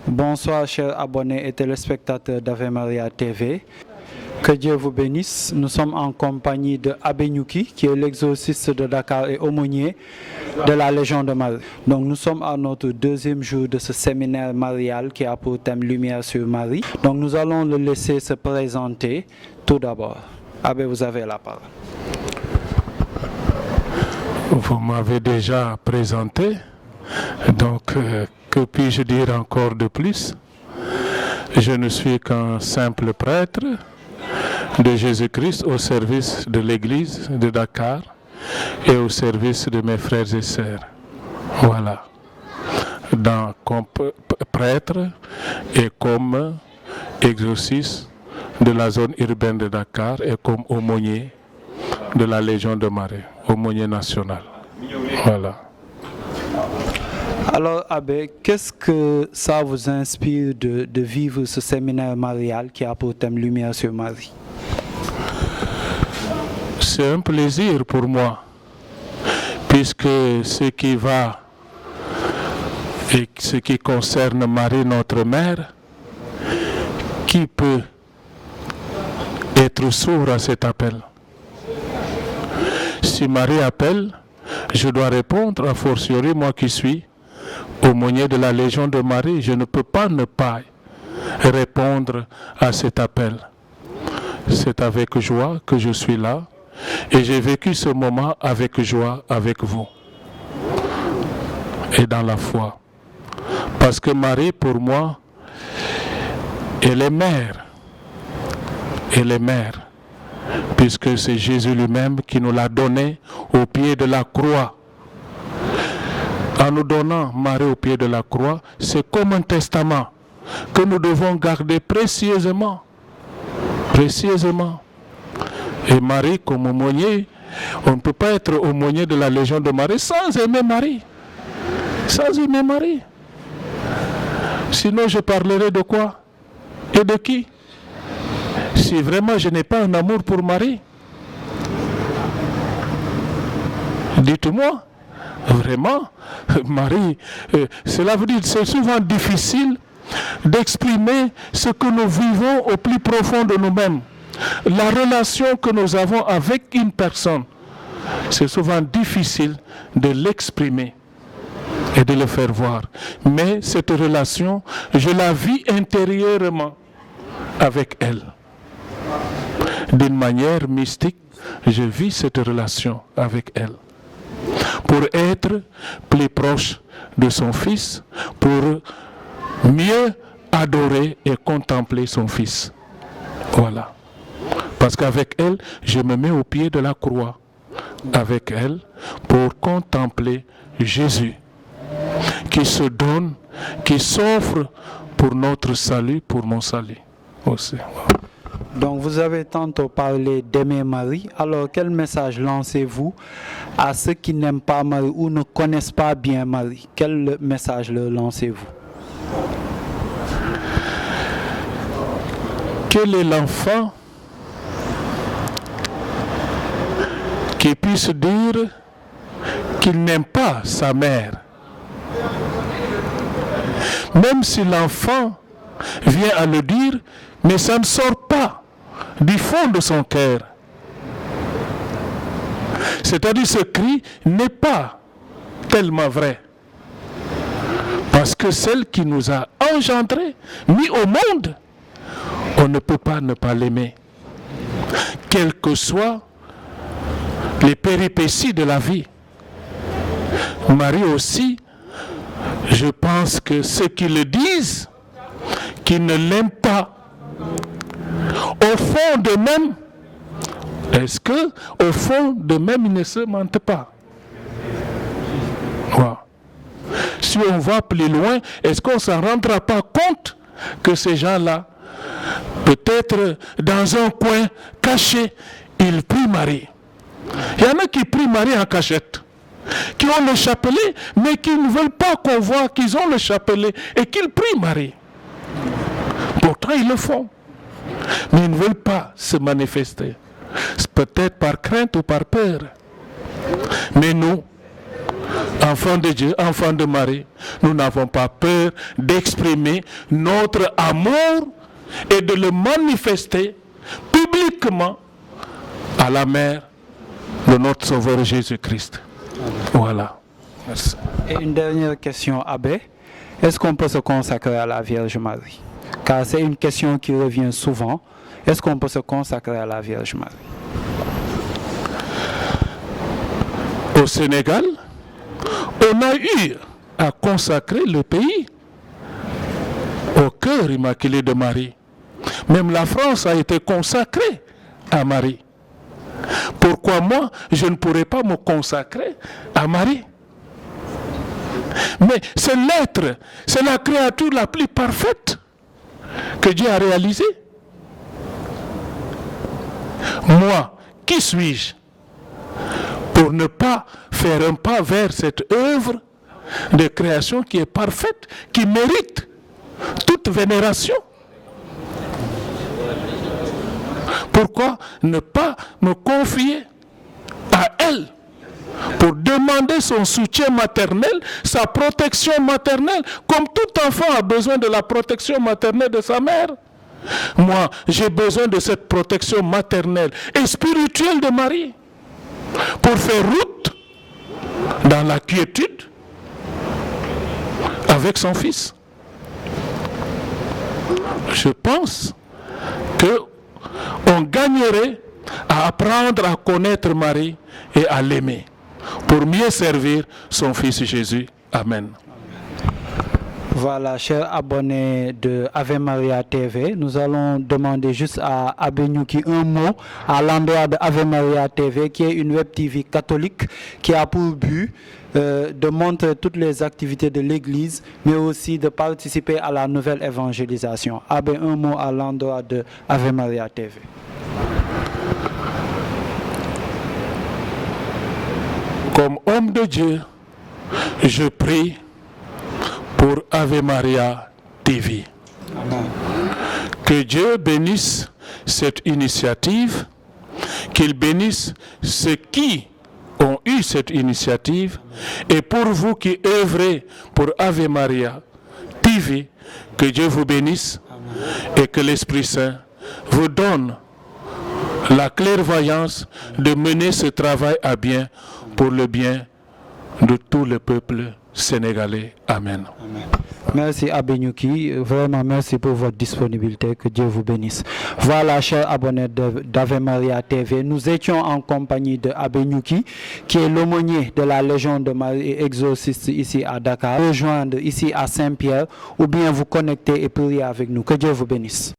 Bonsoir chers abonnés et téléspectateurs d'Ave Maria TV. Que Dieu vous bénisse. Nous sommes en compagnie de Abbé Nyuki, qui est l'exorciste de Dakar et aumônier de la Légion de Marie. Donc nous sommes à notre deuxième jour de ce séminaire marial qui a pour thème Lumière sur Marie. Donc nous allons le laisser se présenter tout d'abord. Abbé, vous avez la parole. Vous m'avez déjà présenté, donc que puis-je dire encore de plus? Je ne suis qu'un simple prêtre de Jésus-Christ au service de l'Église de Dakar et au service de mes frères et sœurs. Voilà. Comme prêtre et comme exorciste de la zone urbaine de Dakar et comme aumônier de la Légion de Marie, aumônier national. Voilà. Alors Abbé, qu'est-ce que ça vous inspire de vivre ce séminaire marial qui a pour thème Lumière sur Marie? C'est un plaisir pour moi, puisque ce qui va et ce qui concerne Marie, notre mère, qui peut être sourd à cet appel? Si Marie appelle, je dois répondre, a fortiori moi qui suis aumônier de la Légion de Marie, je ne peux pas ne pas répondre à cet appel. C'est avec joie que je suis là et j'ai vécu ce moment avec joie avec vous et dans la foi. Parce que Marie, pour moi, elle est mère. Elle est mère. Puisque c'est Jésus lui-même qui nous l'a donné au pied de la croix. En nous donnant Marie au pied de la croix, c'est comme un testament que nous devons garder précieusement. Précieusement. Et Marie, comme aumônier, on ne peut pas être aumônier de la Légion de Marie sans aimer Marie. Sans aimer Marie. Sinon, je parlerai de quoi? Et de qui? Si vraiment je n'ai pas un amour pour Marie, dites-moi, vraiment, Marie, cela veut dire que c'est souvent difficile d'exprimer ce que nous vivons au plus profond de nous-mêmes. La relation que nous avons avec une personne, c'est souvent difficile de l'exprimer et de le faire voir. Mais cette relation, je la vis intérieurement avec elle. D'une manière mystique, je vis cette relation avec elle. Pour être plus proche de son Fils, pour mieux adorer et contempler son Fils. Voilà. Parce qu'avec elle, je me mets au pied de la croix. Avec elle, pour contempler Jésus, qui se donne, qui s'offre pour notre salut, pour mon salut aussi. Donc vous avez tantôt parlé d'aimer Marie, alors quel message lancez-vous à ceux qui n'aiment pas Marie ou ne connaissent pas bien Marie? Quel message leur lancez-vous? Quel est l'enfant qui puisse dire qu'il n'aime pas sa mère? Même si l'enfant vient à le dire, mais ça ne sort pas du fond de son cœur. C'est-à-dire ce cri n'est pas tellement vrai. Parce que celle qui nous a engendrés, mis au monde, on ne peut pas ne pas l'aimer. Quelles que soient les péripéties de la vie. Marie aussi, je pense que ceux qui le disent, qui ne l'aiment pas, au fond d'eux-mêmes, est-ce que au fond d'eux-mêmes ils ne se mentent pas? Wow. Si on va plus loin, est-ce qu'on ne s'en rendra pas compte que ces gens-là, peut-être dans un coin caché, ils prient Marie? Il y en a qui prient Marie en cachette, qui ont le chapelet, mais qui ne veulent pas qu'on voit qu'ils ont le chapelet et qu'ils prient Marie. Pourtant, ils le font. Mais ils ne veulent pas se manifester. Peut-être par crainte ou par peur. Mais nous, enfants de Dieu, enfants de Marie, nous n'avons pas peur d'exprimer notre amour et de le manifester publiquement à la mère de notre Sauveur Jésus-Christ. Voilà. Merci. Et une dernière question, Abbé. Est-ce qu'on peut se consacrer à la Vierge Marie? Car c'est une question qui revient souvent. Est-ce qu'on peut se consacrer à la Vierge Marie? Au Sénégal, on a eu à consacrer le pays au cœur immaculé de Marie. Même la France a été consacrée à Marie. Pourquoi moi, je ne pourrais pas me consacrer à Marie? Mais c'est l'être, c'est la créature la plus parfaite que Dieu a réalisée. Moi, qui suis-je pour ne pas faire un pas vers cette œuvre de création qui est parfaite, qui mérite toute vénération? Pourquoi ne pas me confier à elle pour demander son soutien maternel, sa protection maternelle, comme tout enfant a besoin de la protection maternelle de sa mère? Moi, j'ai besoin de cette protection maternelle et spirituelle de Marie pour faire route dans la quiétude avec son fils. Je pense que on gagnerait à apprendre à connaître Marie et à l'aimer pour mieux servir son fils Jésus. Amen. Voilà, chers abonnés de Ave Maria TV, nous allons demander juste à Abbé Nyuki un mot à l'endroit de Ave Maria TV, qui est une web TV catholique qui a pour but de montrer toutes les activités de l'Église, mais aussi de participer à la nouvelle évangélisation. Abbé, un mot à l'endroit de Ave Maria TV. Comme homme de Dieu, je prie pour Ave Maria TV. Amen. Que Dieu bénisse cette initiative, qu'il bénisse ceux qui ont eu cette initiative, et pour vous qui œuvrez pour Ave Maria TV, que Dieu vous bénisse. Amen. Et que l'Esprit Saint vous donne la clairvoyance de mener ce travail à bien pour le bien de tout le peuple sénégalais. Amen. Amen. Merci Abbé Nyuki, vraiment merci pour votre disponibilité, que Dieu vous bénisse. Voilà, chers abonnés d'Ave Maria TV, nous étions en compagnie de Abbé Nyuki, qui est l'aumônier de la Légion de Marie et exorciste ici à Dakar. Rejoindre ici à Saint-Pierre ou bien vous connecter et prier avec nous. Que Dieu vous bénisse.